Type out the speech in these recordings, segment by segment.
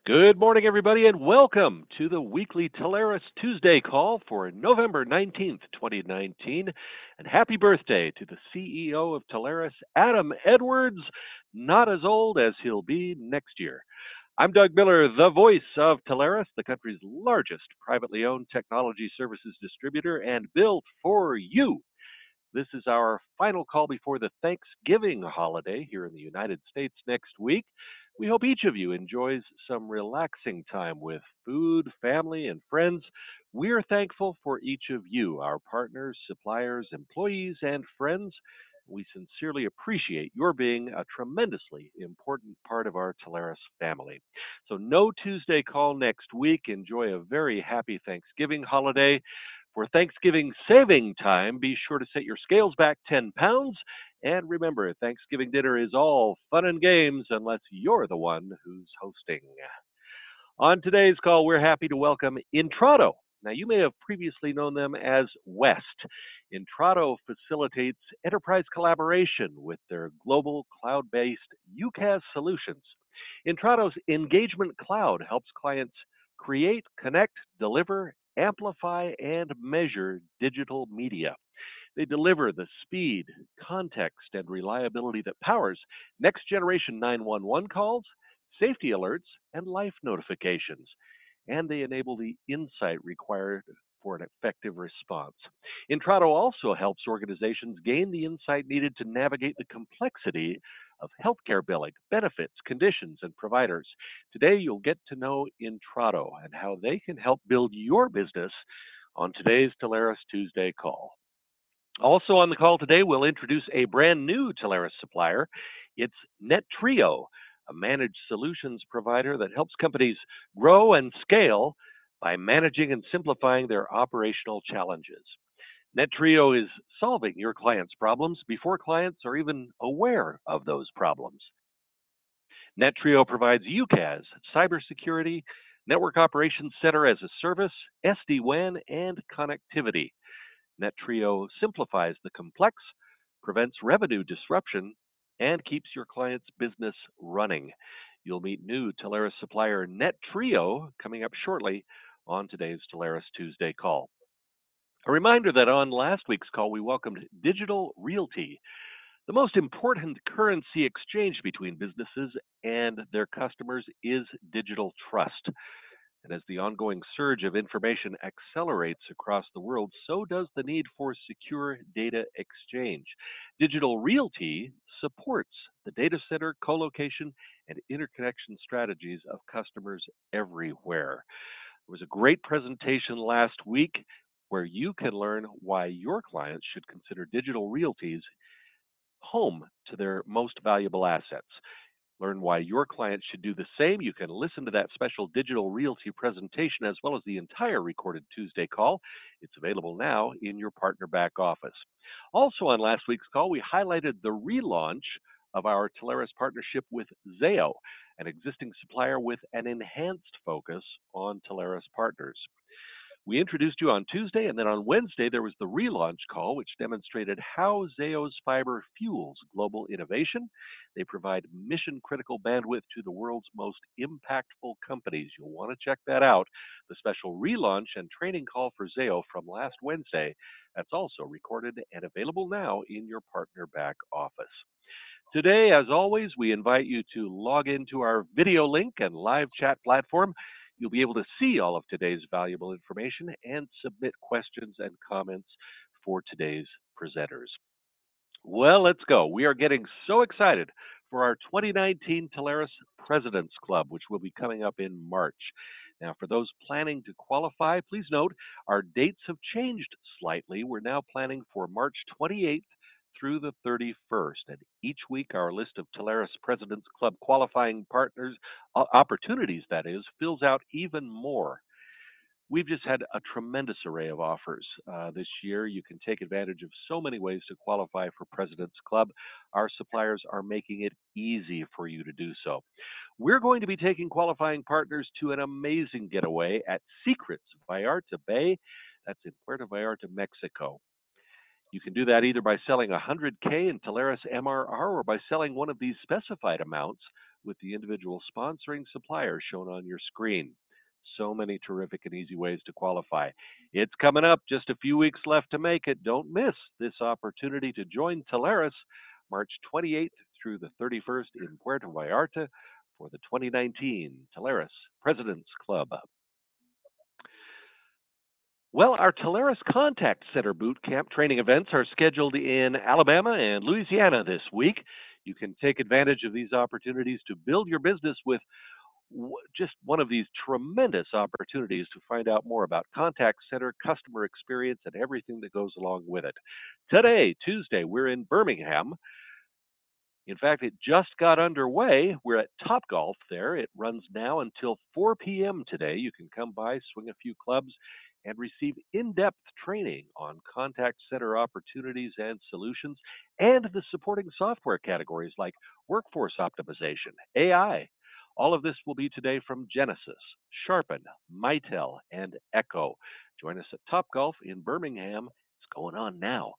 Good morning, everybody, and welcome to the weekly Telarus Tuesday call for November 19th, 2019. And happy birthday to the CEO of Telarus, Adam Edwards, not as old as he'll be next year. I'm Doug Miller, the voice of Telarus, the country's largest privately owned technology services distributor, and built for you. This is our final call before the Thanksgiving holiday here in the United States next week. We hope each of you enjoys some relaxing time with food, family, and friends. We're thankful for each of you, our partners, suppliers, employees, and friends. We sincerely appreciate your being a tremendously important part of our Telarus family. So, no Tuesday call next week. Enjoy a very happy Thanksgiving holiday. For Thanksgiving saving time, be sure to set your scales back 10 pounds. And remember, Thanksgiving dinner is all fun and games unless you're the one who's hosting. On today's call, we're happy to welcome Intrado. Now, you may have previously known them as West. Intrado facilitates enterprise collaboration with their global cloud-based UCaaS solutions. Intrado's Engagement Cloud helps clients create, connect, deliver, amplify, and measure digital media. They deliver the speed, context, and reliability that powers next generation 911 calls, safety alerts, and life notifications. And they enable the insight required for an effective response. Intrado also helps organizations gain the insight needed to navigate the complexity of healthcare billing, benefits, conditions, and providers. Today, you'll get to know Intrado and how they can help build your business on today's Telarus Tuesday call. Also on the call today, we'll introduce a brand new Telarus supplier. It's NetTrio, a managed solutions provider that helps companies grow and scale by managing and simplifying their operational challenges. NetTrio is solving your clients' problems before clients are even aware of those problems. NetTrio provides UCaaS, cybersecurity, network operations center as a service, SD-WAN, and connectivity. NetTrio simplifies the complex, prevents revenue disruption, and keeps your client's business running. You'll meet new Telarus supplier NetTrio coming up shortly on today's Telarus Tuesday call. A reminder that on last week's call, we welcomed Digital Realty. The most important currency exchange between businesses and their customers is digital trust. And as the ongoing surge of information accelerates across the world, so does the need for secure data exchange. Digital Realty supports the data center, co-location, and interconnection strategies of customers everywhere. There was a great presentation last week where you can learn why your clients should consider Digital Realty's home to their most valuable assets. Learn why your clients should do the same. You can listen to that special Digital Realty presentation as well as the entire recorded Tuesday call. It's available now in your partner back office. Also on last week's call, we highlighted the relaunch of our Telarus partnership with Zayo, an existing supplier with an enhanced focus on Telarus partners. We introduced you on Tuesday, and then on Wednesday, there was the relaunch call, which demonstrated how Zayo's fiber fuels global innovation. They provide mission-critical bandwidth to the world's most impactful companies. You'll want to check that out. The special relaunch and training call for Zayo from last Wednesday, that's also recorded and available now in your partner back office. Today, as always, we invite you to log into our video link and live chat platform. You'll be able to see all of today's valuable information and submit questions and comments for today's presenters. Well, let's go. We are getting so excited for our 2019 Telarus President's Club, which will be coming up in March. Now, for those planning to qualify, please note our dates have changed slightly. We're now planning for March 28th through the 31st. And each week, our list of Telarus President's Club qualifying partners, opportunities that is, fills out even more. We've just had a tremendous array of offers this year. You can take advantage of so many ways to qualify for President's Club. Our suppliers are making it easy for you to do so. We're going to be taking qualifying partners to an amazing getaway at Secrets Vallarta Bay. That's in Puerto Vallarta, Mexico. You can do that either by selling $100K in Telarus MRR or by selling one of these specified amounts with the individual sponsoring suppliers shown on your screen. So many terrific and easy ways to qualify. It's coming up, just a few weeks left to make it. Don't miss this opportunity to join Telarus March 28th through the 31st in Puerto Vallarta for the 2019 Telarus President's Club. Well, our Telarus Contact Center boot camp training events are scheduled in Alabama and Louisiana this week. You can take advantage of these opportunities to build your business with just one of these tremendous opportunities to find out more about contact center, customer experience, and everything that goes along with it. Today, Tuesday, we're in Birmingham. In fact, it just got underway. We're at Topgolf there. It runs now until 4 p.m. today. You can come by, swing a few clubs, and receive in depth training on contact center opportunities and solutions and the supporting software categories like workforce optimization, AI. All of this will be today from Genesis, Sharpen, Mitel, and Echo. Join us at Topgolf in Birmingham. It's going on now.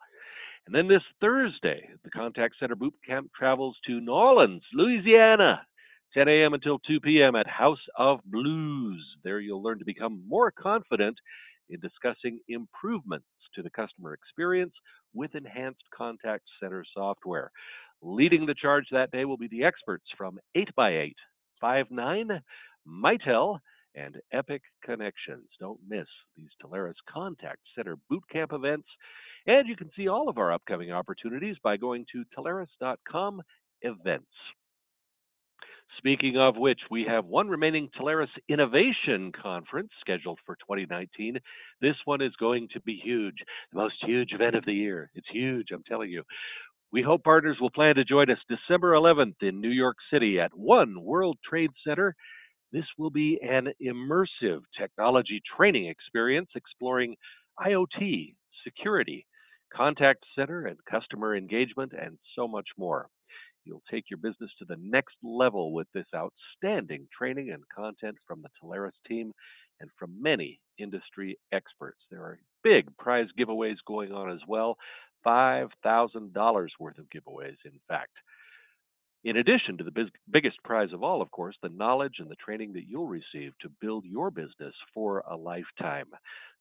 And then this Thursday, the Contact Center Boot Camp travels to New Orleans, Louisiana, 10 a.m. until 2 p.m. at House of Blues. There you'll learn to become more confident in discussing improvements to the customer experience with enhanced contact center software. Leading the charge that day will be the experts from 8x8, Five9, Mitel, and Epic Connections. Don't miss these Telarus Contact Center Boot Camp events. And you can see all of our upcoming opportunities by going to Telarus.com events. Speaking of which, we have one remaining Telarus Innovation Conference scheduled for 2019. This one is going to be huge, the most huge event of the year. It's huge, I'm telling you. We hope partners will plan to join us December 11th in New York City at One World Trade Center. This will be an immersive technology training experience exploring IoT, security, contact center and customer engagement, and so much more. You'll take your business to the next level with this outstanding training and content from the Telarus team and from many industry experts. There are big prize giveaways going on as well, $5,000 worth of giveaways, in fact. In addition to the biggest prize of all, of course, the knowledge and the training that you'll receive to build your business for a lifetime.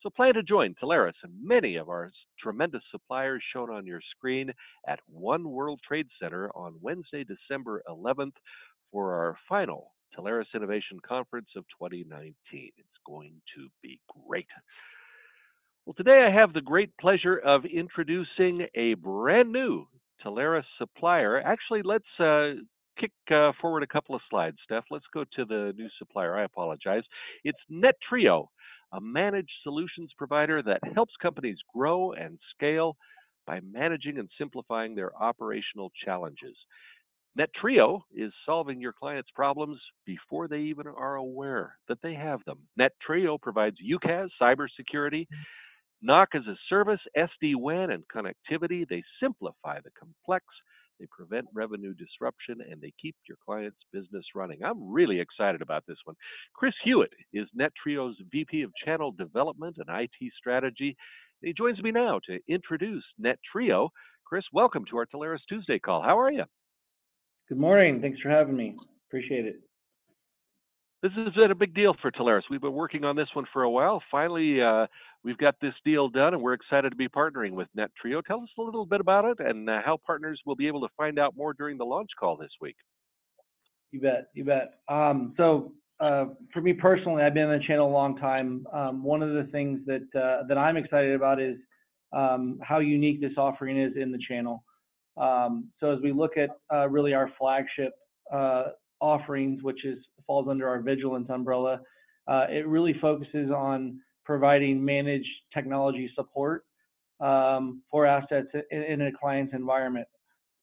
So plan to join Telarus and many of our tremendous suppliers shown on your screen at One World Trade Center on Wednesday, December 11th for our final Telarus Innovation Conference of 2019. It's going to be great. Well, today I have the great pleasure of introducing a brand new Telarus supplier. Actually, let's kick forward a couple of slides, Steph. Let's go to the new supplier. I apologize. It's NetTrio, a managed solutions provider that helps companies grow and scale by managing and simplifying their operational challenges. NetTrio is solving your clients' problems before they even are aware that they have them. NetTrio provides UCaaS, cybersecurity, NOC as a service, SD-WAN, and connectivity. They simplify the complex, they prevent revenue disruption, and they keep your client's business running. I'm really excited about this one. Chris Hewitt is NetTrio's VP of Channel Development and IT Strategy. He joins me now to introduce NetTrio. Chris, welcome to our Telarus Tuesday call. How are you? Good morning. Thanks for having me. Appreciate it. This has been a big deal for Telarus. We've been working on this one for a while. Finally, we've got this deal done, and we're excited to be partnering with NetTrio. Tell us a little bit about it and how partners will be able to find out more during the launch call this week. You bet. You bet. For me personally, I've been in the channel a long time. One of the things that I'm excited about is how unique this offering is in the channel. So as we look at really our flagship offerings, which falls under our Vigilance umbrella, it really focuses on providing managed technology support for assets in a client's environment.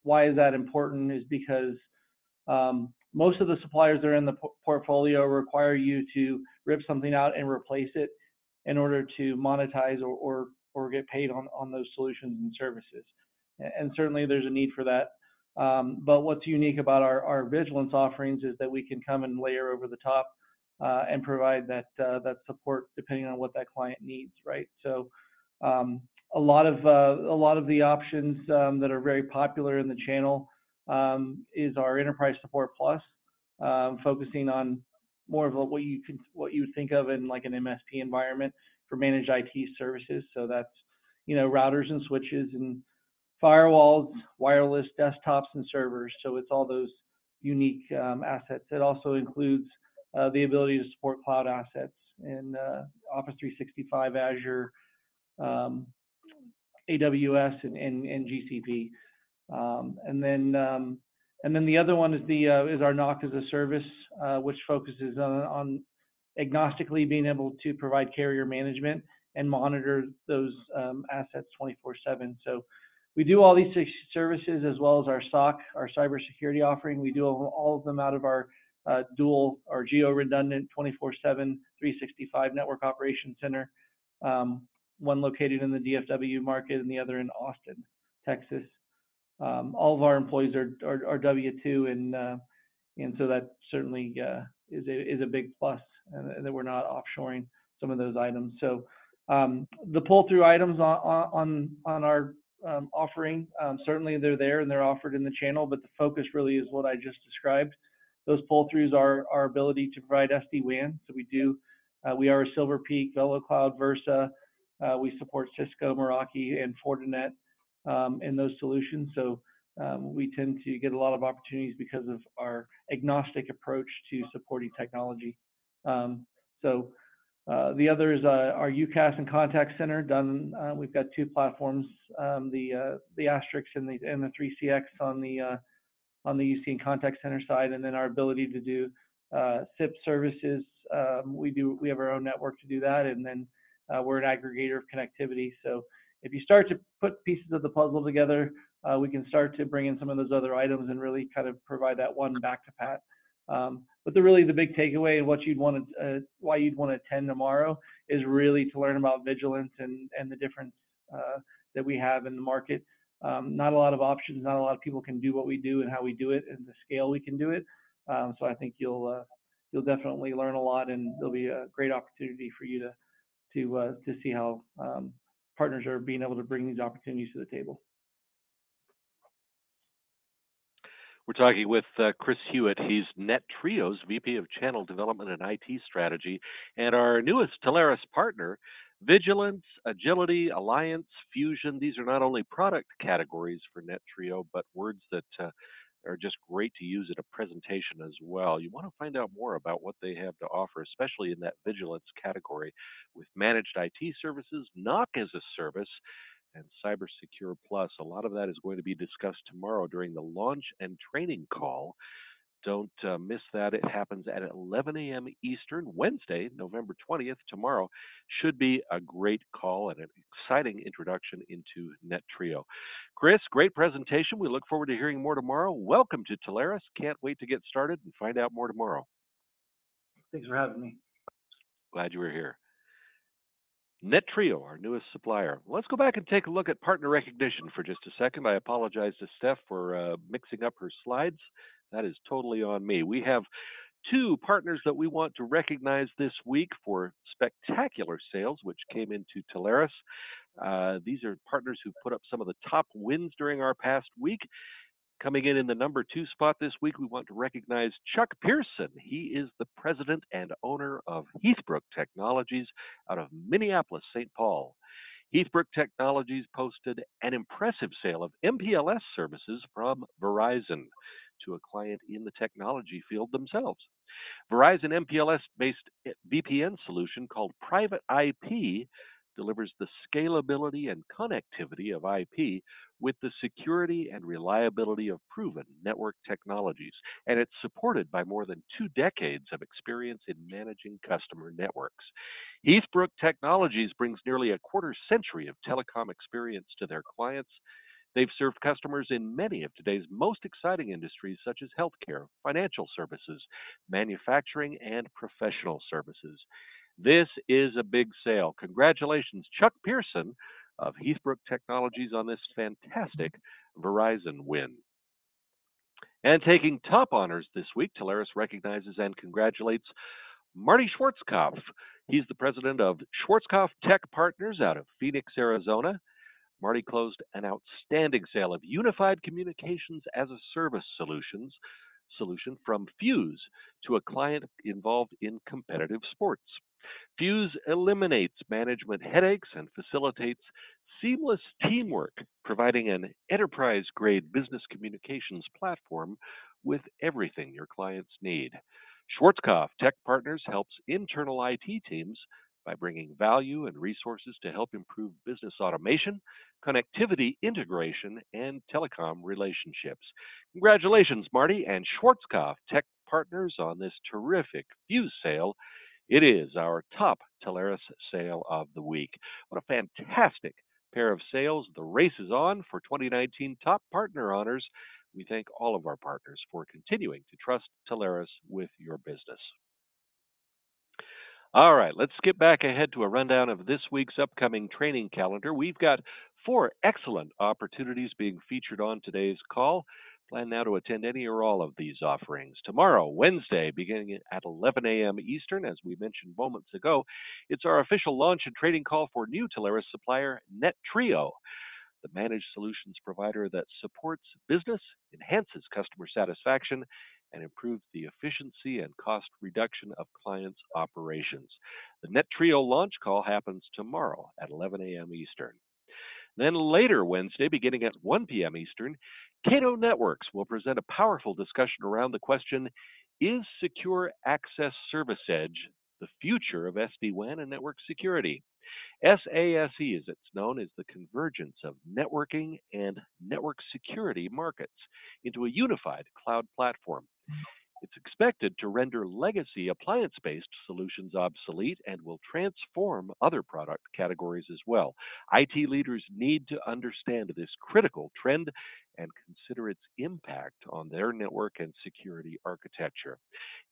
Why is that important? Is because most of the suppliers that are in the portfolio require you to rip something out and replace it in order to monetize or get paid on those solutions and services. And certainly there's a need for that. But what's unique about our Vigilance offerings is that we can come and layer over the top and provide that support depending on what that client needs, right? So a lot of the options that are very popular in the channel is our Enterprise Support Plus, focusing on more of what you would think of in like an MSP environment for managed IT services. So that's routers and switches and firewalls, wireless desktops and servers. So it's all those unique assets. It also includes the ability to support cloud assets in Office 365, Azure, um, AWS, and GCP. Um, and then um, and then the other one is our NOC as a service, which focuses on agnostically being able to provide carrier management and monitor those assets 24/7. So we do all these services as well as our SOC, our cybersecurity offering. We do all of them out of our dual or geo-redundant 24/7 365 network operations center, um, one located in the DFW market and the other in Austin, Texas. All of our employees are W-2, and so that certainly is a big plus, and that we're not offshoring some of those items. So the pull-through items on our offering, certainly they're there and they're offered in the channel, but the focus really is what I just described. Those pull-throughs are our ability to provide SD-WAN. So we are a Silver Peak, VeloCloud, Versa. We support Cisco, Meraki, and Fortinet in those solutions. So we tend to get a lot of opportunities because of our agnostic approach to supporting technology. Um, so the other is our UCaaS and contact center done. We've got two platforms, the Asterisk and the 3CX on the UC and contact center side, and then our ability to do SIP services. We have our own network to do that, and then we're an aggregator of connectivity. So if you start to put pieces of the puzzle together, we can start to bring in some of those other items and really kind of provide that one back to pat. But the big takeaway and why you'd want to attend tomorrow is really to learn about vigilance and the difference that we have in the market. Not a lot of options, not a lot of people can do what we do and how we do it and the scale we can do it. So I think you'll definitely learn a lot, and there'll be a great opportunity for you to see how partners are being able to bring these opportunities to the table. We're talking with Chris Hewitt. He's NetTrio's VP of Channel Development and IT Strategy, and our newest Telarus partner, Vigilance, Agility, Alliance, Fusion. These are not only product categories for NetTrio, but words that are just great to use in a presentation as well. You want to find out more about what they have to offer, especially in that vigilance category with managed IT services, NOC as a service, and Cyber Secure Plus. A lot of that is going to be discussed tomorrow during the launch and training call. Don't miss that. It happens at 11 a.m. Eastern, Wednesday, November 20th. Tomorrow should be a great call and an exciting introduction into NetTrio. Chris, great presentation. We look forward to hearing more tomorrow. Welcome to Telarus. Can't wait to get started and find out more tomorrow. Thanks for having me. Glad you were here. NetTrio, our newest supplier. Let's go back and take a look at partner recognition for just a second. I apologize to Steph for mixing up her slides. That is totally on me. We have two partners that we want to recognize this week for spectacular sales, which came into Telarus. These are partners who put up some of the top wins during our past week. Coming in the number 2 spot this week, we want to recognize Chuck Pearson. He is the president and owner of Heathbrook Technologies out of Minneapolis, St. Paul. Heathbrook Technologies posted an impressive sale of MPLS services from Verizon to a client in the technology field themselves. Verizon MPLS-based VPN solution called Private IP delivers the scalability and connectivity of IP with the security and reliability of proven network technologies, and it's supported by more than 2 decades of experience in managing customer networks. Heathbrook Technologies brings nearly a quarter century of telecom experience to their clients. They've served customers in many of today's most exciting industries, such as healthcare, financial services, manufacturing, and professional services. This is a big sale. Congratulations, Chuck Pearson of Heathbrook Technologies, on this fantastic Verizon win. And taking top honors this week, Telarus recognizes and congratulates Marty Schwarzkopf. He's the president of Schwarzkopf Tech Partners out of Phoenix, Arizona. Marty closed an outstanding sale of unified communications as a service solutions solution from Fuse to a client involved in competitive sports. Fuse eliminates management headaches and facilitates seamless teamwork, providing an enterprise grade business communications platform with everything your clients need. Schwarzkopf Tech Partners helps internal IT teams by bringing value and resources to help improve business automation, connectivity integration, and telecom relationships. Congratulations, Marty and Schwarzkopf Tech Partners on this terrific Fuse sale. It is our top Telarus sale of the week. What a fantastic pair of sales. The race is on for 2019 top partner honors. We thank all of our partners for continuing to trust Telarus with your business. All right, let's skip back ahead to a rundown of this week's upcoming training calendar. We've got 4 excellent opportunities being featured on today's call. Plan now to attend any or all of these offerings. Tomorrow, Wednesday, beginning at 11 a.m. Eastern, as we mentioned moments ago, it's our official launch and training call for new Telarus supplier NetTrio, the managed solutions provider that supports business, enhances customer satisfaction, and improves the efficiency and cost reduction of clients' operations. The NetTrio launch call happens tomorrow at 11 a.m. Eastern. Then later Wednesday, beginning at 1 p.m. Eastern, Cato Networks will present a powerful discussion around the question, is Secure Access Service Edge the future of SD-WAN and network security? SASE, as it's known, is the convergence of networking and network security markets into a unified cloud platform. It's expected to render legacy appliance-based solutions obsolete and will transform other product categories as well. IT leaders need to understand this critical trend and consider its impact on their network and security architecture.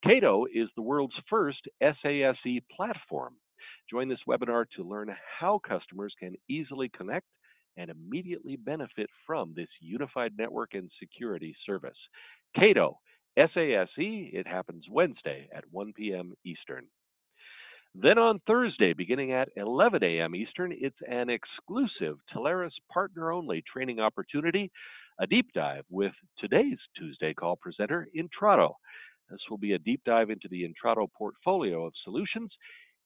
Cato is the world's first SASE platform. Join this webinar to learn how customers can easily connect and immediately benefit from this unified network and security service. Cato, SASE, it happens Wednesday at 1 p.m. Eastern. Then on Thursday, beginning at 11 a.m. Eastern, it's an exclusive Telarus partner-only training opportunity, a deep dive with today's Tuesday call presenter, Intrado. This will be a deep dive into the Intrado portfolio of solutions,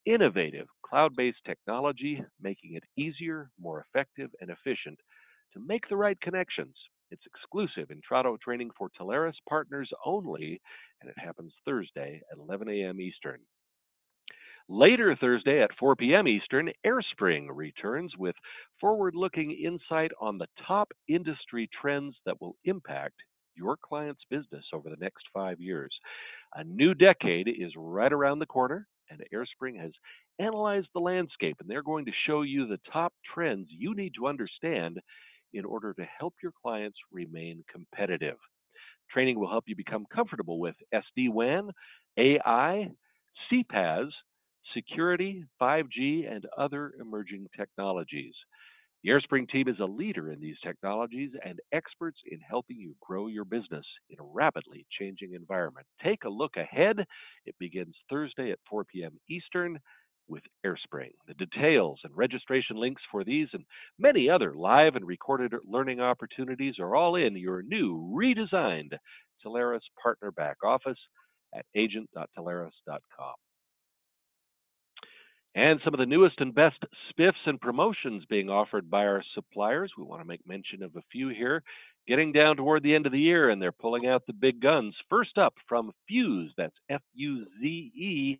innovative cloud-based technology, making it easier, more effective, and efficient to make the right connections. It's exclusive Intrado training for Telarus partners only, and it happens Thursday at 11 a.m. Eastern. Later Thursday at 4 p.m. Eastern, AirSpring returns with forward-looking insight on the top industry trends that will impact your client's business over the next 5 years. A new decade is right around the corner, and AirSpring has analyzed the landscape, and they're going to show you the top trends you need to understand in order to help your clients remain competitive. Training will help you become comfortable with SD-WAN, AI, CPaaS, security, 5G, and other emerging technologies. The AirSpring team is a leader in these technologies and experts in helping you grow your business in a rapidly changing environment. Take a look ahead. It begins Thursday at 4 p.m. Eastern with AirSpring. The details and registration links for these and many other live and recorded learning opportunities are all in your new redesigned Telarus Partner Back Office at agent.telarus.com. And some of the newest and best spiffs and promotions being offered by our suppliers. We want to make mention of a few here. Getting down toward the end of the year, and they're pulling out the big guns. First up from Fuse, that's F-U-Z-E.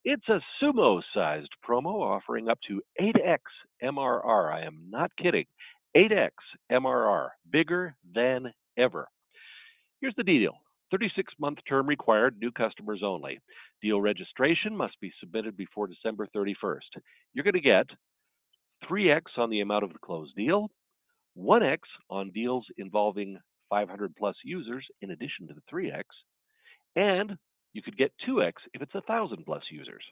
It's a sumo-sized promo offering up to 8x MRR. I am not kidding. 8x MRR, bigger than ever. Here's the deal. 36-month term required, new customers only. Deal registration must be submitted before December 31st. You're going to get 3x on the amount of the closed deal, 1x on deals involving 500 plus users in addition to the 3x, and you could get 2x if it's 1,000 plus users.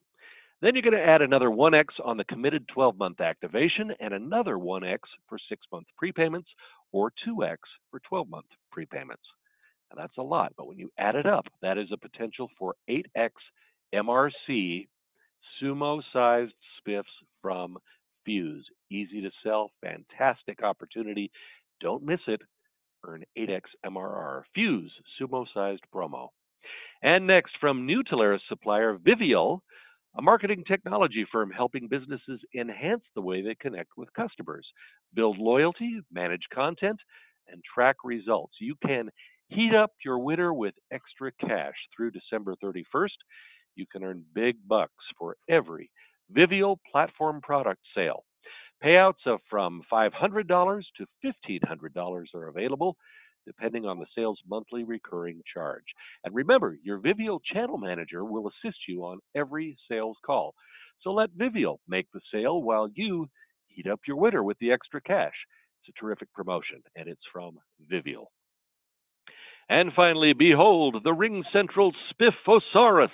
Then you're going to add another 1x on the committed 12-month activation and another 1x for 6-month prepayments or 2x for 12-month prepayments. Now that's a lot, but when you add it up, that is a potential for 8x MRC sumo-sized spiffs from Fuse. Easy to sell, fantastic opportunity. Don't miss it. Earn 8x MRR. Fuse sumo-sized promo. And next, from new Telarus supplier Vivial, a marketing technology firm helping businesses enhance the way they connect with customers, build loyalty, manage content, and track results. You can heat up your winter with extra cash through December 31st. You can earn big bucks for every Vivial platform product sale. Payouts of from $500 to $1,500 are available, depending on the sale's monthly recurring charge. And remember, your Vivial channel manager will assist you on every sales call. So let Vivial make the sale while you heat up your winter with the extra cash. It's a terrific promotion, and it's from Vivial. And finally, behold, the Ring Central Spiffosaurus.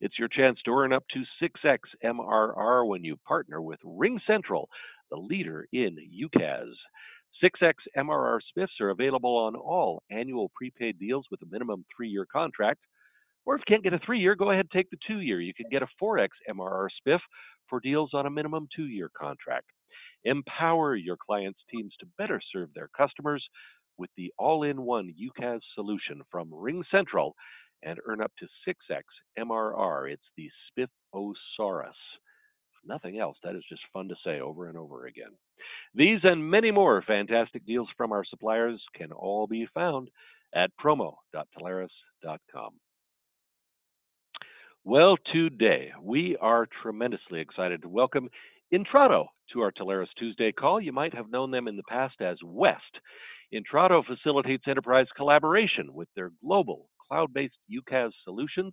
It's your chance to earn up to 6x MRR when you partner with Ring Central, the leader in UCaaS. 6x MRR spiffs are available on all annual prepaid deals with a minimum 3-year contract. Or if you can't get a 3-year, go ahead and take the 2-year. You can get a 4x MRR spiff for deals on a minimum 2-year contract. Empower your clients' teams to better serve their customers with the all-in-one UCaaS solution from Ring Central and earn up to 6x MRR. It's the Spiffosaurus. If nothing else, that is just fun to say over and over again. These and many more fantastic deals from our suppliers can all be found at promo.telarus.com. Well, today we are tremendously excited to welcome Intrado to our Telarus Tuesday call. You might have known them in the past as West. Intrado facilitates enterprise collaboration with their global cloud-based UCaaS solutions.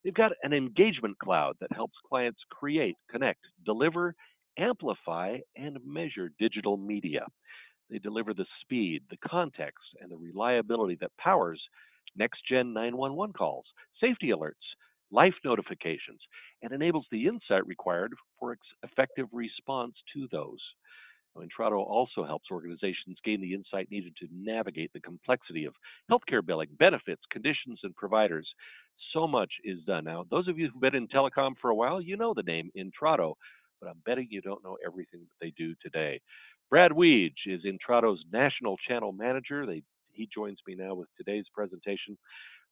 They've got an engagement cloud that helps clients create, connect, deliver, amplify, and measure digital media. They deliver the speed, the context, and the reliability that powers next-gen 911 calls, safety alerts, life notifications, and enables the insight required for effective response to those. Intrado also helps organizations gain the insight needed to navigate the complexity of healthcare billing, benefits, conditions, and providers. So much is done. Now, those of you who've been in telecom for a while, you know the name Intrado, but I'm betting you don't know everything that they do today. Brad Weege is Intrado's National Channel Manager. He joins me now with today's presentation.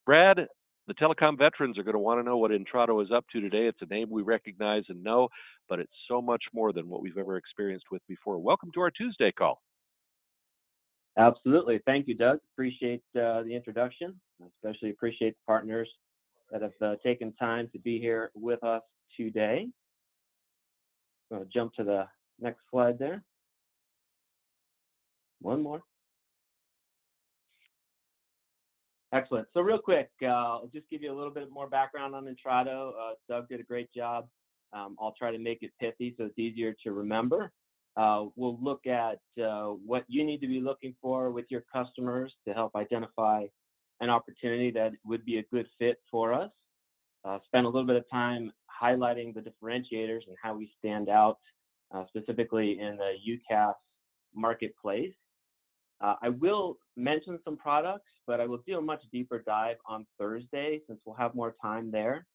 Brad, the telecom veterans are going to want to know what Intrado is up to today. It's a name we recognize and know, but it's so much more than what we've ever experienced with before. Welcome to our Tuesday call. Absolutely. Thank you, Doug. Appreciate the introduction. I especially appreciate the partners that have taken time to be here with us today. I'm going to jump to the next slide there. One more. Excellent. So real quick, I'll just give you a little bit more background on Intrado. Doug did a great job. I'll try to make it pithy so it's easier to remember. We'll look at what you need to be looking for with your customers to help identify an opportunity that would be a good fit for us. Spend a little bit of time highlighting the differentiators and how we stand out, specifically in the UCaaS marketplace. I will mention some products, but I will do a much deeper dive on Thursday since we'll have more time there.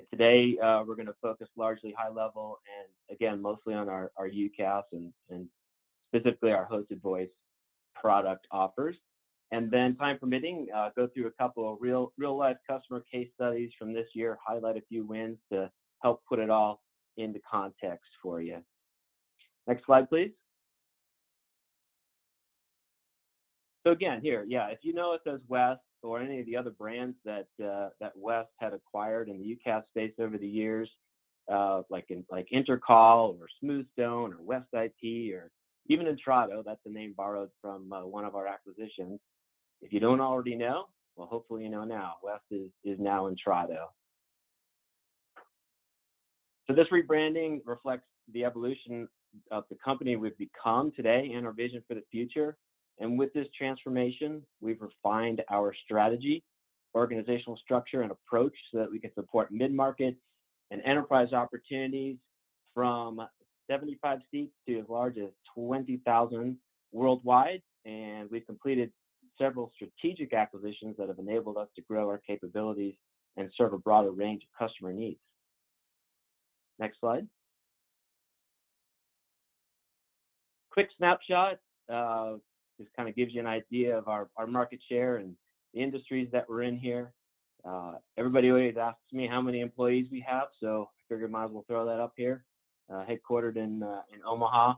Today, we're going to focus largely high level and, again, mostly on our UCaaS and specifically our hosted voice product offers. And then, time permitting, go through a couple of real-life customer case studies from this year, highlight a few wins to help put it all into context for you. Next slide, please. So again, here, if you know us as West or any of the other brands that West had acquired in the UCaaS space over the years, like Intercall or Smoothstone or West IP or even Intrado, that's a name borrowed from one of our acquisitions. If you don't already know, well, hopefully you know now. West is now Intrado. So this rebranding reflects the evolution of the company we've become today and our vision for the future. And with this transformation, we've refined our strategy, organizational structure, and approach so that we can support mid-market and enterprise opportunities from 75 seats to as large as 20,000 worldwide. And we've completed several strategic acquisitions that have enabled us to grow our capabilities and serve a broader range of customer needs. Next slide. Quick snapshot. Just kind of gives you an idea of our market share and the industries that we're in here. Everybody always asks me how many employees we have, so I figured might as well throw that up here. Headquartered in Omaha.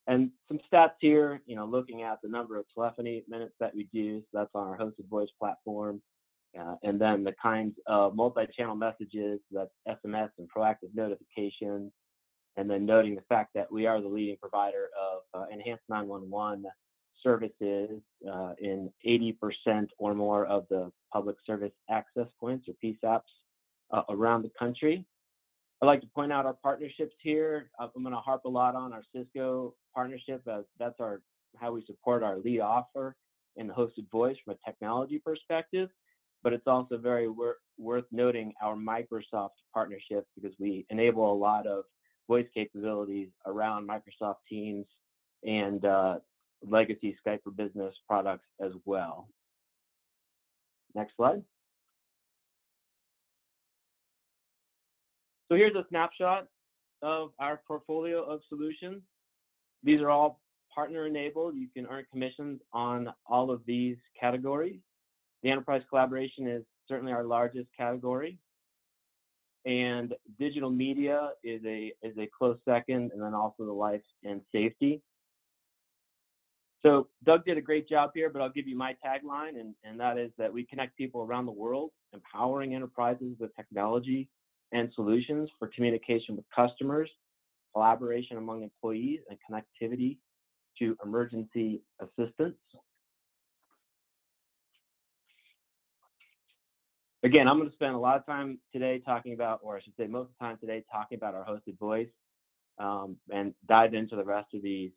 And some stats here, looking at the number of telephony minutes that we do, so that's on our hosted voice platform. And then the kinds of multi-channel messages, that's SMS and proactive notifications, and then noting the fact that we are the leading provider of enhanced 911 services in 80% or more of the public service access points, or PSAPs, around the country. I'd like to point out our partnerships here. I'm going to harp a lot on our Cisco partnership, as that's how we support our lead offer in the hosted voice from a technology perspective. But it's also very worth noting our Microsoft partnership, because we enable a lot of voice capabilities around Microsoft Teams and legacy Skype for Business products as well. Next slide. So here's a snapshot of our portfolio of solutions. These are all partner enabled. You can earn commissions on all of these categories. The enterprise collaboration is certainly our largest category, and digital media is a close second, and then also the life and safety. So Doug did a great job here, but I'll give you my tagline, and that is that we connect people around the world, empowering enterprises with technology and solutions for communication with customers, collaboration among employees, and connectivity to emergency assistance. Again, I'm going to spend a lot of time today talking about, or I should say most of the time today, talking about our hosted voice, and dive into the rest of these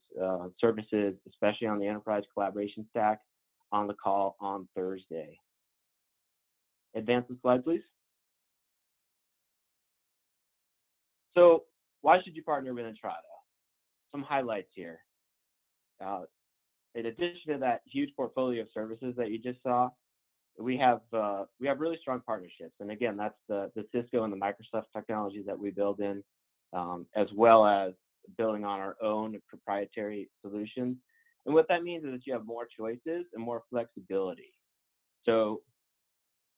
services, especially on the enterprise collaboration stack, on the call on Thursday. Advance the slide, please. So why should you partner with Intrado? Some highlights here. In addition to that huge portfolio of services that you just saw, we have really strong partnerships. And again, that's the Cisco and the Microsoft technologies that we build in, as well as building on our own proprietary solutions. And what that means is that you have more choices and more flexibility. So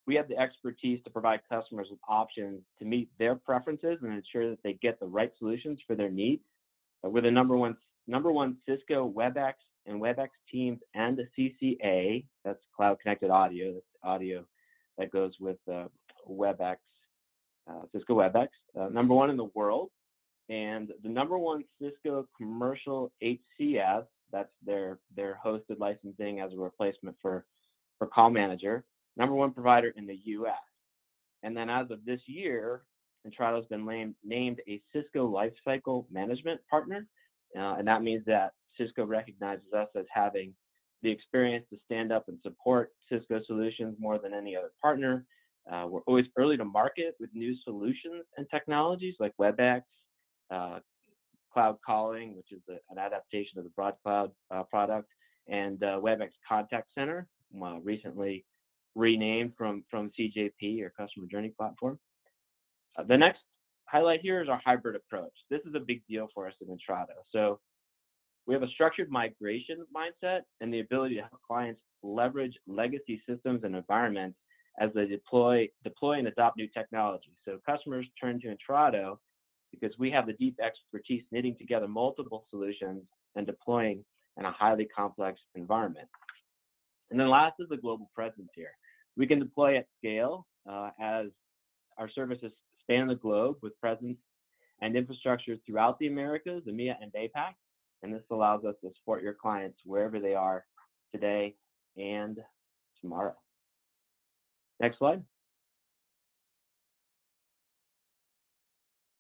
we have the expertise to provide customers with options to meet their preferences and ensure that they get the right solutions for their needs. We're the number one Cisco WebEx and WebEx Teams and the CCA, that's Cloud Connected Audio, that's audio that goes with WebEx, Cisco WebEx, number one in the world, and the number one Cisco commercial HCS, that's their hosted licensing as a replacement for Call Manager, number one provider in the US. And then as of this year, Intrado's been named a Cisco Lifecycle Management Partner, and that means that Cisco recognizes us as having the experience to stand up and support Cisco solutions more than any other partner. We're always early to market with new solutions and technologies like WebEx, Cloud Calling, which is an adaptation of the Broad Cloud product, and WebEx Contact Center, recently renamed from CJP, or Customer Journey Platform. The next highlight here is our hybrid approach. This is a big deal for us at Intrado. So we have a structured migration mindset and the ability to help clients leverage legacy systems and environments as they deploy and adopt new technology. So customers turn to Intrado because we have the deep expertise knitting together multiple solutions and deploying in a highly complex environment. And then last is the global presence here. We can deploy at scale as our services span the globe with presence and infrastructure throughout the Americas, EMEA, and APAC. And this allows us to support your clients wherever they are today and tomorrow. Next slide.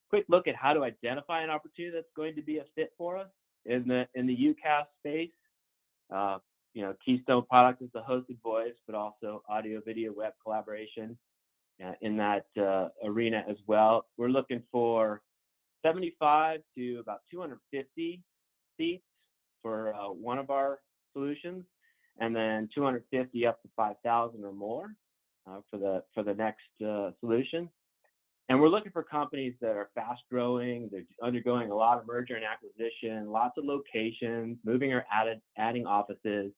Quick look at how to identify an opportunity that's going to be a fit for us in the UCaaS space. Keystone product is the hosted voice, but also audio, video, web collaboration in that arena as well. We're looking for 75 to about 250 seats for one of our solutions, and then 250 up to 5,000 or more for the next solution. And we're looking for companies that are fast growing, they're undergoing a lot of merger and acquisition, lots of locations, moving or adding offices,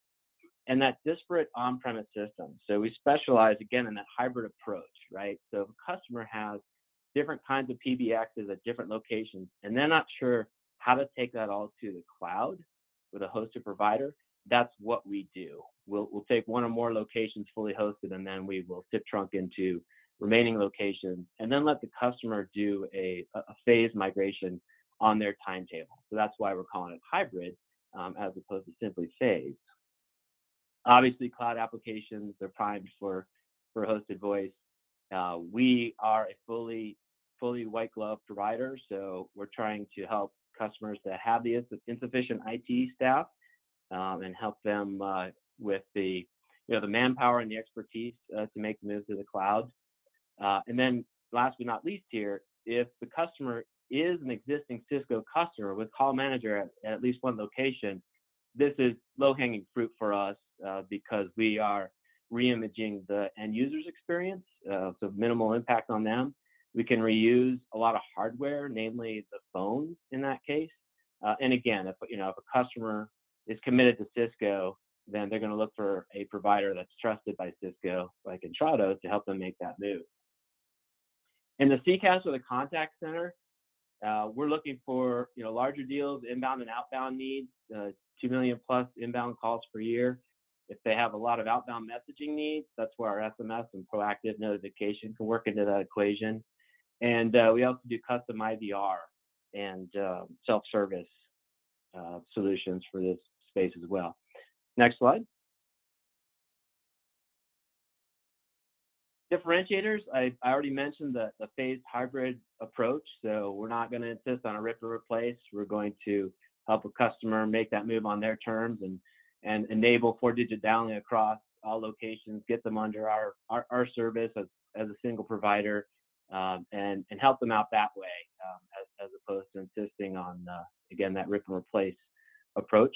and that disparate on-premise system. So we specialize again in that hybrid approach, right? So if a customer has different kinds of PBXs at different locations, and they're not sure how to take that all to the cloud with a hosted provider, that's what we do. We'll take one or more locations fully hosted, and then we will tip trunk into remaining locations, and then let the customer do a phased migration on their timetable. So that's why we're calling it hybrid, as opposed to simply phased. Obviously, cloud applications, they're primed for hosted voice. We are a fully white glove provider, so we're trying to help customers that have the insufficient IT staff, and help them with the manpower and the expertise to make the move to the cloud. And then last but not least here, if the customer is an existing Cisco customer with call manager at least one location, this is low-hanging fruit for us because we are reimaging the end user's experience, so minimal impact on them. We can reuse a lot of hardware, namely the phone in that case. And again, if a customer is committed to Cisco, then they're going to look for a provider that's trusted by Cisco, like Intrado, to help them make that move. In the CCAS or the contact center, we're looking for larger deals, inbound and outbound needs, 2 million plus inbound calls per year. If they have a lot of outbound messaging needs, that's where our SMS and proactive notification can work into that equation. And we also do custom IVR and self-service solutions for this space as well. Next slide. Differentiators, I already mentioned the phased hybrid approach. So we're not going to insist on a rip or replace. We're going to help a customer make that move on their terms and enable 4-digit downlink across all locations, get them under our service as a single provider, and help them out that way, as opposed to insisting on, again, that rip and replace approach.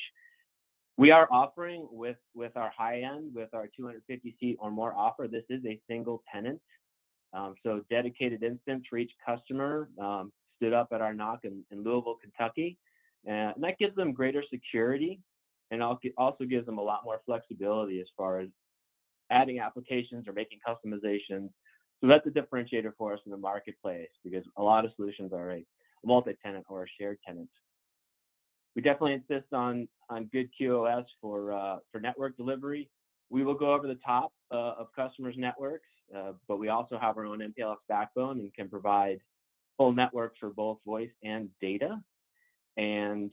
We are offering with our high end, with our 250 seat or more offer, this is a single tenant. So dedicated instance for each customer, stood up at our NOC in Louisville, Kentucky. And that gives them greater security, and also gives them a lot more flexibility as far as adding applications or making customizations. So that's a differentiator for us in the marketplace, because a lot of solutions are a multi-tenant or a shared tenant. We definitely insist on good QoS for network delivery. We will go over the top of customers' networks, but we also have our own MPLS backbone and can provide full networks for both voice and data. And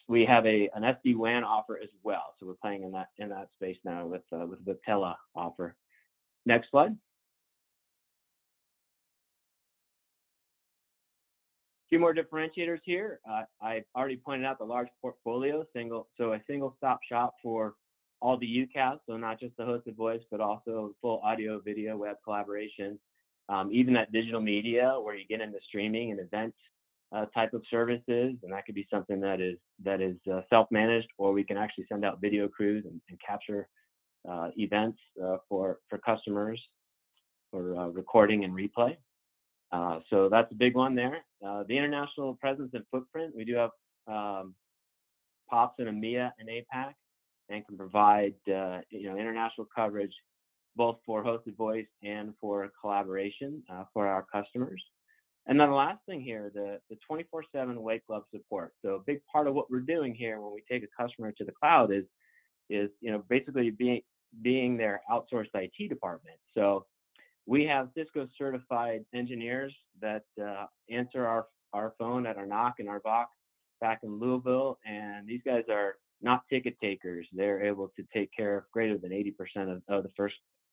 we have an SD-WAN offer as well. So we're playing in that space now with the Tela offer. Next slide. Few more differentiators here. I already pointed out the large portfolio, a single stop shop for all the UCaaS, so not just the hosted voice, but also full audio, video, web collaboration, even that digital media where you get into streaming and event type of services, and that could be something that is self-managed, or we can actually send out video crews and capture events for customers for recording and replay. So that's a big one there. The international presence and footprint, we do have POPs in EMEA and APAC, and can provide international coverage both for hosted voice and for collaboration for our customers. And then the last thing here, the 24/7 white glove support. So a big part of what we're doing here when we take a customer to the cloud is basically being their outsourced IT department. So we have Cisco certified engineers that answer our phone at our NOC and our VOC back in Louisville, and these guys are not ticket takers. They're able to take care of greater than 80% of the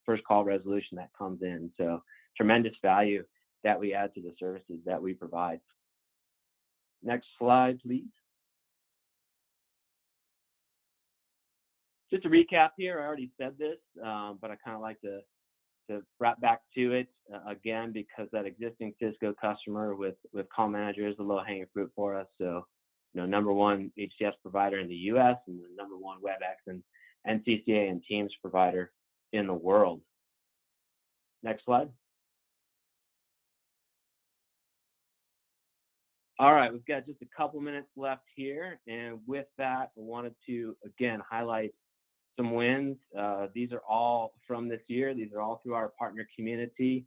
first call resolution that comes in. So tremendous value that we add to the services that we provide. Next slide, please. Just to recap here, I already said this, but I kind of like to wrap back to it again, because that existing Cisco customer with call manager is the low-hanging fruit for us. So, number one HCS provider in the U.S. and the number one WebEx and CCA and Teams provider in the world. Next slide. All right, we've got just a couple minutes left here, and with that, I wanted to again highlight some wins. These are all from this year. These are all through our partner community,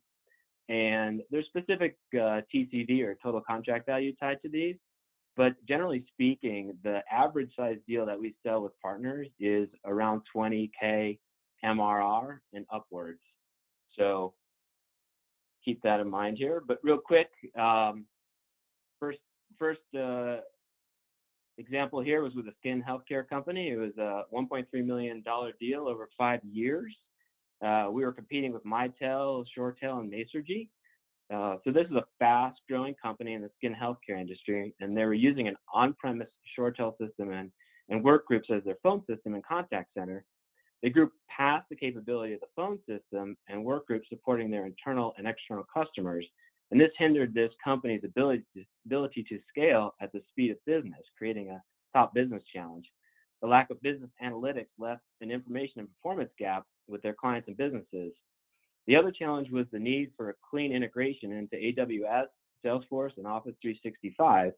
and there's specific TCV or total contract value tied to these. But generally speaking, the average size deal that we sell with partners is around 20K MRR and upwards. So keep that in mind here. But real quick, first first example here was with a skin healthcare company. It was a $1.3 million deal over 5 years. We were competing with Mitel, ShoreTel, and Masergy. So this is a fast-growing company in the skin healthcare industry, and they were using an on-premise ShoreTel system and Workgroups as their phone system and contact center. They grew past the capability of the phone system and Workgroups supporting their internal and external customers, and this hindered this company's ability to scale at the speed of business, creating a top business challenge. The lack of business analytics left an information and performance gap with their clients and businesses. The other challenge was the need for a clean integration into AWS, Salesforce, and Office 365.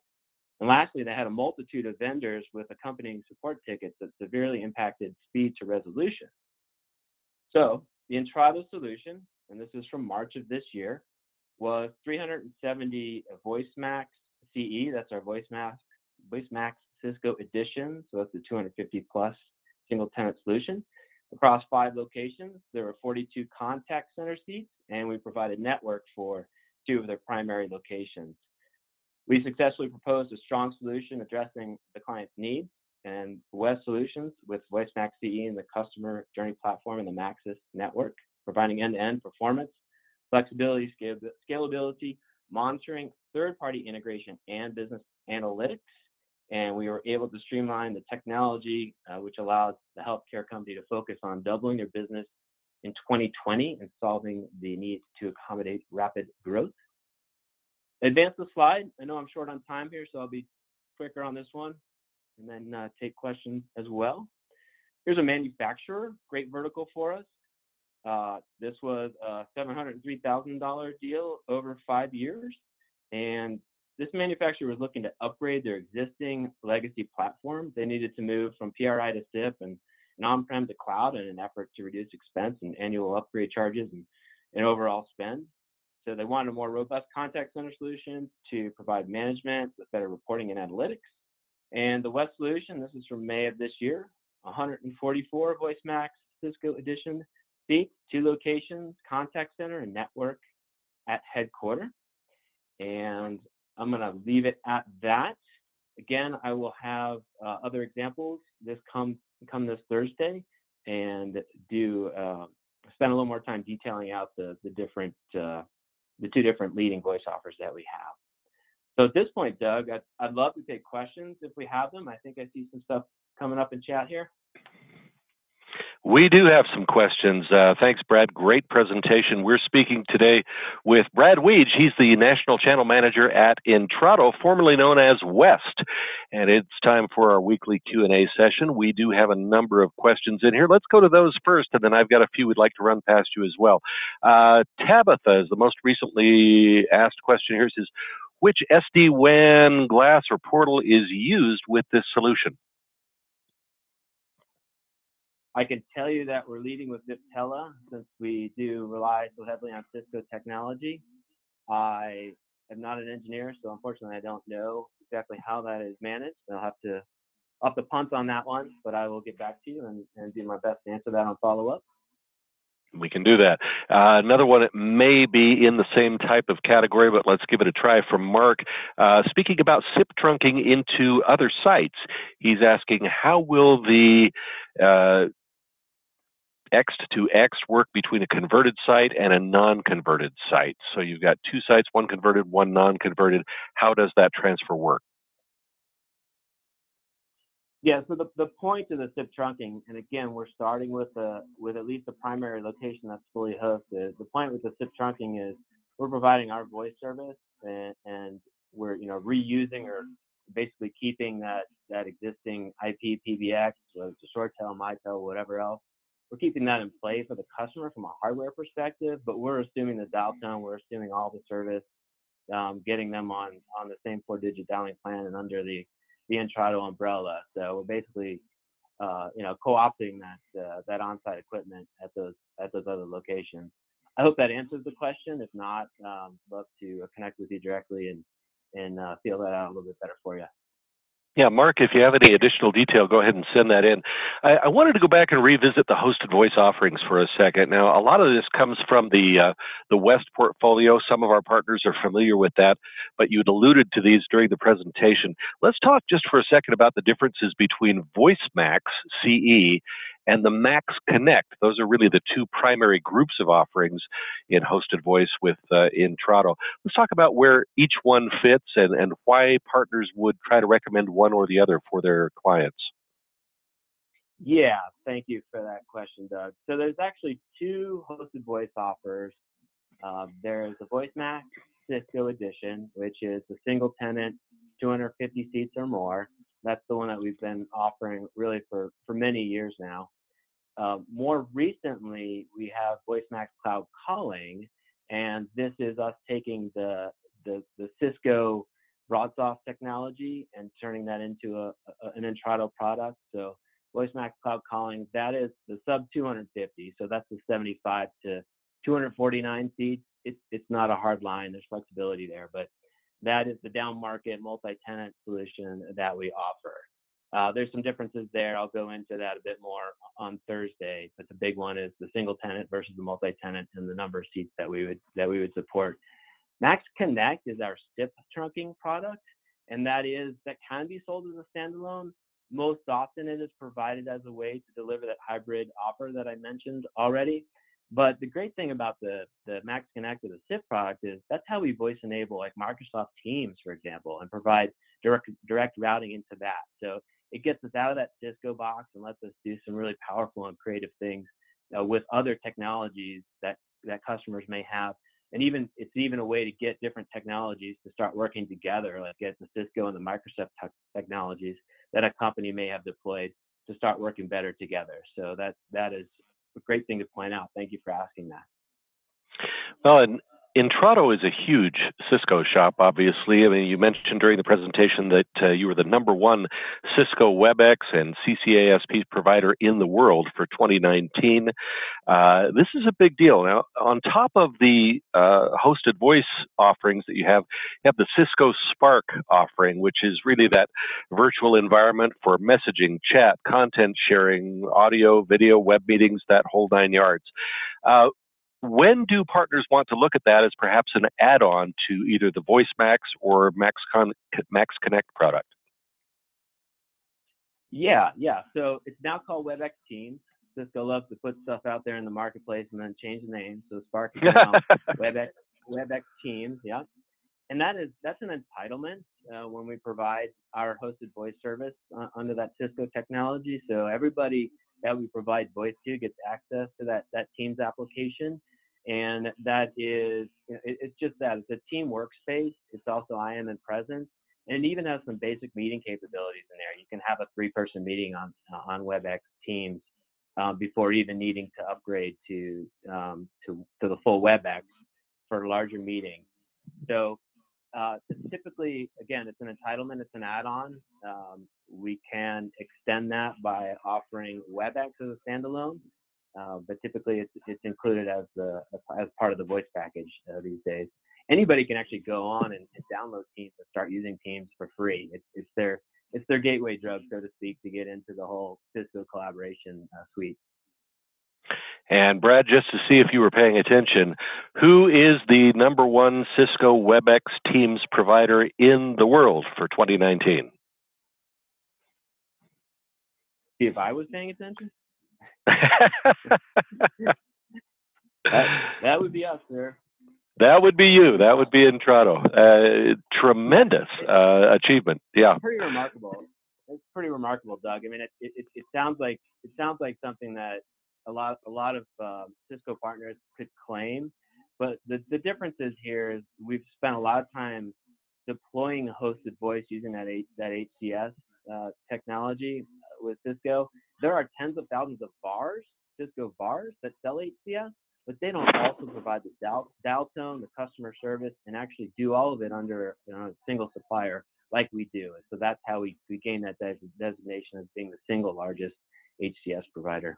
And lastly, they had a multitude of vendors with accompanying support tickets that severely impacted speed to resolution. So the Intrado solution, and this is from March of this year, was 370 VoiceMax CE, that's our VoiceMax Cisco edition, so that's the 250 plus single tenant solution. Across 5 locations, there were 42 contact center seats, and we provided network for 2 of their primary locations. We successfully proposed a strong solution addressing the client's needs, and West Solutions with VoiceMax CE and the customer journey platform and the Maxis network, providing end-to-end performance, flexibility, scalability, monitoring, third-party integration, and business analytics. And we were able to streamline the technology, which allowed the healthcare company to focus on doubling their business in 2020 and solving the need to accommodate rapid growth. Advance the slide. I know I'm short on time here, so I'll be quicker on this one and then take questions as well. Here's a manufacturer, great vertical for us. This was a $703,000 deal over 5 years, and this manufacturer was looking to upgrade their existing legacy platform. They needed to move from PRI to SIP and on-prem to cloud in an effort to reduce expense and annual upgrade charges and overall spend. So they wanted a more robust contact center solution to provide management with better reporting and analytics. And the West solution, this is from May of this year, 144 VoiceMax Cisco Edition seats, 2 locations, contact center and network at headquarters. And I'm going to leave it at that. Again, I will have other examples this come this Thursday and do spend a little more time detailing out the 2 different leading voice offers that we have. So at this point, Doug, I'd love to take questions if we have them. I think I see some stuff coming up in chat here. We do have some questions. Thanks, Brad. Great presentation. We're speaking today with Brad Weege. He's the National Channel Manager at Intrado, formerly known as West. And it's time for our weekly Q&A session. We do have a number of questions in here. Let's go to those first, and then I've got a few we'd like to run past you as well. Tabitha is the most recently asked question here. It says, which SD-WAN glass or portal is used with this solution? I can tell you that we're leading with Viptela since we do rely so heavily on Cisco technology. I am not an engineer, so unfortunately I don't know exactly how that is managed. I'll have to punt on that one, but I will get back to you and do my best to answer that on follow-up. We can do that. Another one that may be in the same type of category, but let's give it a try from Mark. Speaking about SIP trunking into other sites, he's asking, how will the X to X work between a converted site and a non-converted site? So you've got 2 sites, one converted, one non-converted. How does that transfer work? Yeah, so the point of the SIP trunking, and again, we're starting with at least a primary location that's fully hosted. The point with the SIP trunking is we're providing our voice service, and we're reusing or basically keeping that existing IP PBX, whether it's a ShoreTel, Mitel, whatever else. We're keeping that in play for the customer from a hardware perspective, but we're assuming the dial tone, we're assuming all the service, getting them on the same 4-digit dialing plan and under the Intrado umbrella. So we're basically co-opting that on-site equipment at those other locations. I hope that answers the question. If not, love to connect with you directly and feel that out a little bit better for you. Yeah, Mark, if you have any additional detail, go ahead and send that in. I wanted to go back and revisit the hosted voice offerings for a second. Now, a lot of this comes from the West portfolio. Some of our partners are familiar with that, but you'd alluded to these during the presentation. Let's talk just for a second about the differences between VoiceMax CE and the Max Connect. Those are really the two primary groups of offerings in hosted voice with Intrado. Let's talk about where each one fits and why partners would try to recommend one or the other for their clients. Yeah, thank you for that question, Doug. So there's actually two hosted voice offers. There's the VoiceMax Cisco Edition, which is the single tenant, 250 seats or more. That's the one that we've been offering really for many years now. More recently, we have VoiceMax Cloud Calling, and this is us taking the Cisco BroadSoft technology and turning that into an Intrado product. So VoiceMax Cloud Calling, that is the sub 250. So that's the 75 to 249 seats. It's not a hard line. There's flexibility there, but that is the down market multi-tenant solution that we offer. There's some differences there. I'll go into that a bit more on Thursday, but the big one is the single tenant versus the multi-tenant and the number of seats that we would support. Max Connect is our SIP trunking product, and that can be sold as a standalone. Most often it is provided as a way to deliver that hybrid offer that I mentioned already. But the great thing about the Max Connect or the SIP product is that's how we voice enable like Microsoft Teams, for example, and provide direct routing into that. So it gets us out of that Cisco box and lets us do some really powerful and creative things with other technologies that customers may have. And it's even a way to get different technologies to start working together, like get the Cisco and the Microsoft technologies that a company may have deployed to start working better together. So that is a great thing to point out. Thank you for asking that. Well, and Intrado is a huge Cisco shop, obviously. I mean, you mentioned during the presentation that you were the #1 Cisco WebEx and CCASP provider in the world for 2019. This is a big deal. Now, on top of the hosted voice offerings that you have the Cisco Spark offering, which is really that virtual environment for messaging, chat, content sharing, audio, video, web meetings, that whole 9 yards. When do partners want to look at that as perhaps an add-on to either the VoiceMax or Max Connect product? Yeah. So it's now called WebEx Teams. Cisco loves to put stuff out there in the marketplace and then change the name. So Spark is now WebEx Teams. Yeah, and that's an entitlement when we provide our hosted voice service under that Cisco technology. So everybody that we provide voice to gets access to that Teams application. And that is, it's just that. It's a team workspace. It's also IM and presence. And it even has some basic meeting capabilities in there. You can have a 3-person meeting on WebEx Teams before even needing to upgrade to the full WebEx for larger meetings. So typically, again, it's an entitlement. It's an add-on. We can extend that by offering WebEx as a standalone. But typically it's included as part of the voice package these days. Anybody can actually go on and download Teams and start using Teams for free. It's their gateway drug, so to speak, to get into the whole Cisco collaboration suite. And Brad, just to see if you were paying attention, who is the #1 Cisco WebEx Teams provider in the world for 2019? See if I was paying attention? that would be us, sir. That would be you. That would be Intrado. Tremendous achievement. Yeah. Pretty remarkable. It's pretty remarkable, Doug. I mean, it sounds like something that a lot of Cisco partners could claim, but the difference is here is we've spent a lot of time deploying hosted voice using that HCS technology with Cisco. There are tens of thousands of Cisco VARs that sell HCS, but they don't also provide the dial tone, the customer service, and actually do all of it under a single supplier like we do. And so that's how we gain that designation as being the single largest HCS provider.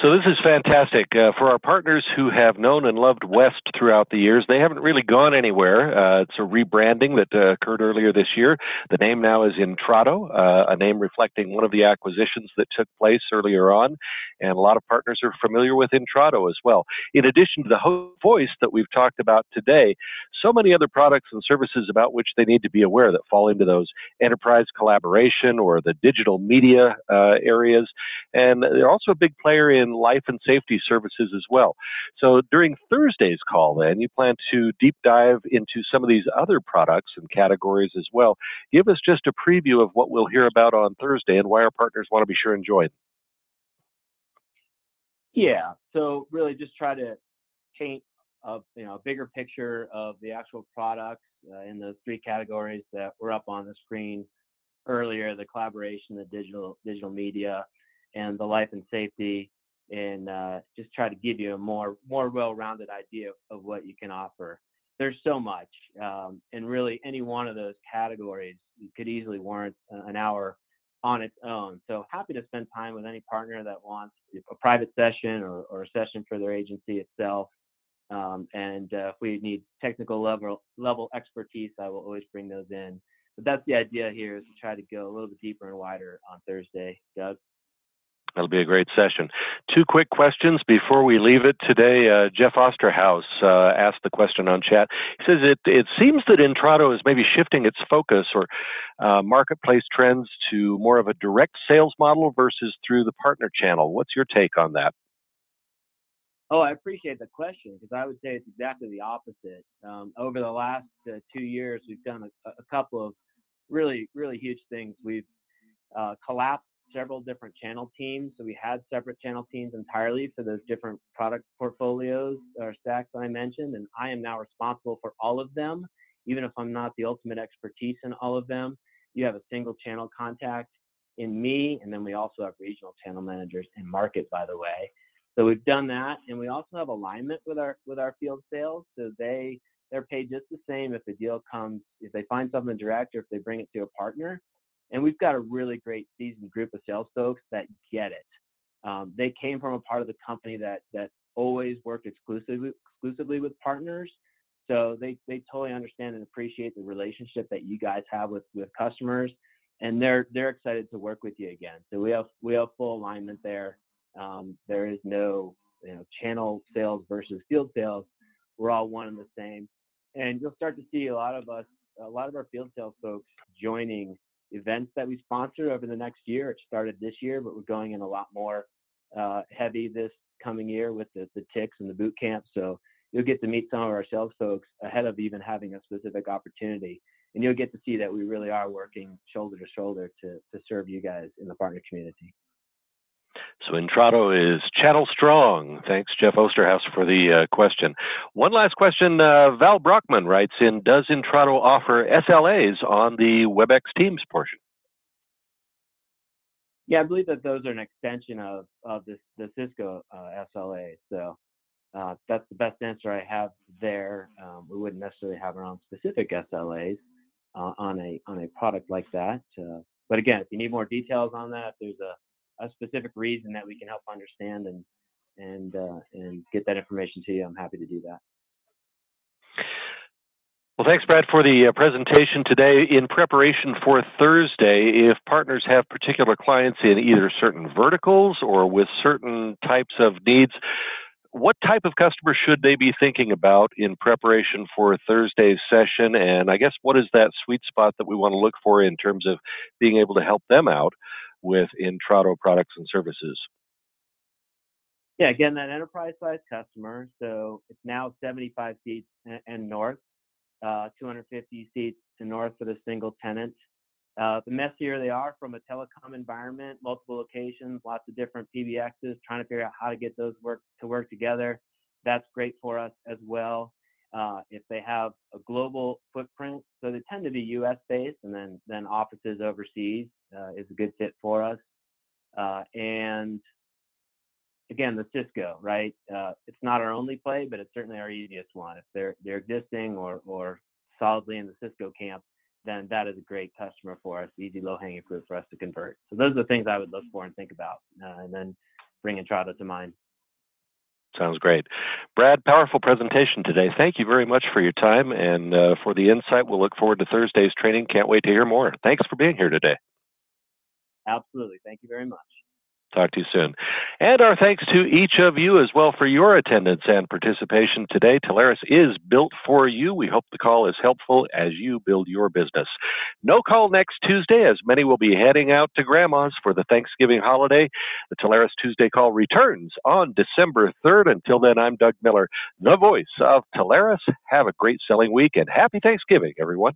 So this is fantastic. For our partners who have known and loved West throughout the years, they haven't really gone anywhere. It's a rebranding that occurred earlier this year. The name now is Intrado, a name reflecting one of the acquisitions that took place earlier on, and a lot of partners are familiar with Intrado as well. In addition to the voice that we've talked about today, so many other products and services about which they need to be aware that fall into those enterprise collaboration or the digital media areas, and they're also a big player in life and safety services as well. So during Thursday's call, then, you plan to deep dive into some of these other products and categories as well. Give us just a preview of what we'll hear about on Thursday and why our partners want to be sure and join. Yeah, so really just try to paint a bigger picture of the actual products in those three categories that were up on the screen earlier: the collaboration, the digital media, and the life and safety, and just try to give you a more well-rounded idea of what you can offer. There's so much, and really any one of those categories you could easily warrant an hour on its own. So happy to spend time with any partner that wants a private session or a session for their agency itself. And if we need technical level expertise, I will always bring those in. But that's the idea here, is to try to go a little bit deeper and wider on Thursday, Doug. That'll be a great session. Two quick questions before we leave it today. Jeff Osterhaus asked the question on chat. He says it seems that Intrado is maybe shifting its focus or marketplace trends to more of a direct sales model versus through the partner channel. What's your take on that? Oh, I appreciate the question, because I would say it's exactly the opposite. Over the last 2 years, we've done a couple of really huge things. We've collapsed several different channel teams. So we had separate channel teams entirely for those different product portfolios or stacks that I mentioned. And I am now responsible for all of them, even if I'm not the ultimate expertise in all of them. You have a single channel contact in me. And then we also have regional channel managers in market, by the way. So we've done that. And we also have alignment with our field sales. So they're paid just the same if the deal comes, if they find something direct or if they bring it to a partner. And we've got a really great seasoned group of sales folks that get it. They came from a part of the company that always worked exclusively with partners. So they totally understand and appreciate the relationship that you guys have with customers, and they're excited to work with you again. So we have full alignment there. There is no channel sales versus field sales. We're all one and the same. And you'll start to see a lot of our field sales folks joining events that we sponsor over the next year. It started this year, but we're going in a lot more heavy this coming year with the ticks and the boot camp. So you'll get to meet some of our sales folks ahead of even having a specific opportunity. And you'll get to see that we really are working shoulder to shoulder to serve you guys in the partner community. So Intrado is channel strong. Thanks, Jeff Osterhaus, for the question. One last question. Val Brockman writes in, does Intrado offer SLAs on the WebEx Teams portion? Yeah, I believe that those are an extension of the Cisco SLA. So that's the best answer I have there. We wouldn't necessarily have our own specific SLAs on a product like that. But again, if you need more details on that, if there's a specific reason that we can help understand and get that information to you, I'm happy to do that. Well, thanks, Brad, for the presentation today. In preparation for Thursday, if partners have particular clients in either certain verticals or with certain types of needs, what type of customer should they be thinking about in preparation for Thursday's session? And I guess what is that sweet spot that we want to look for in terms of being able to help them out with Intrado products and services? Yeah, again, that enterprise size customer. So it's now 75 seats and north, 250 seats and north for the single tenant. The messier they are from a telecom environment, multiple locations, lots of different PBXs, trying to figure out how to get those to work together. That's great for us as well. If they have a global footprint, so they tend to be U.S. based, and then offices overseas is a good fit for us. And again, the Cisco, right? It's not our only play, but it's certainly our easiest one. If they're existing or solidly in the Cisco camp, then that is a great customer for us, easy low-hanging fruit for us to convert. So those are the things I would look for and think about, and then bring Intrado to mind. Sounds great. Brad, powerful presentation today. Thank you very much for your time and for the insight. We'll look forward to Thursday's training. Can't wait to hear more. Thanks for being here today. Absolutely. Thank you very much. Talk to you soon. And our thanks to each of you as well for your attendance and participation today. Telarus is built for you. We hope the call is helpful as you build your business. No call next Tuesday, as many will be heading out to Grandma's for the Thanksgiving holiday. The Telarus Tuesday call returns on December 3rd. Until then, I'm Doug Miller, the voice of Telarus. Have a great selling week and happy Thanksgiving, everyone.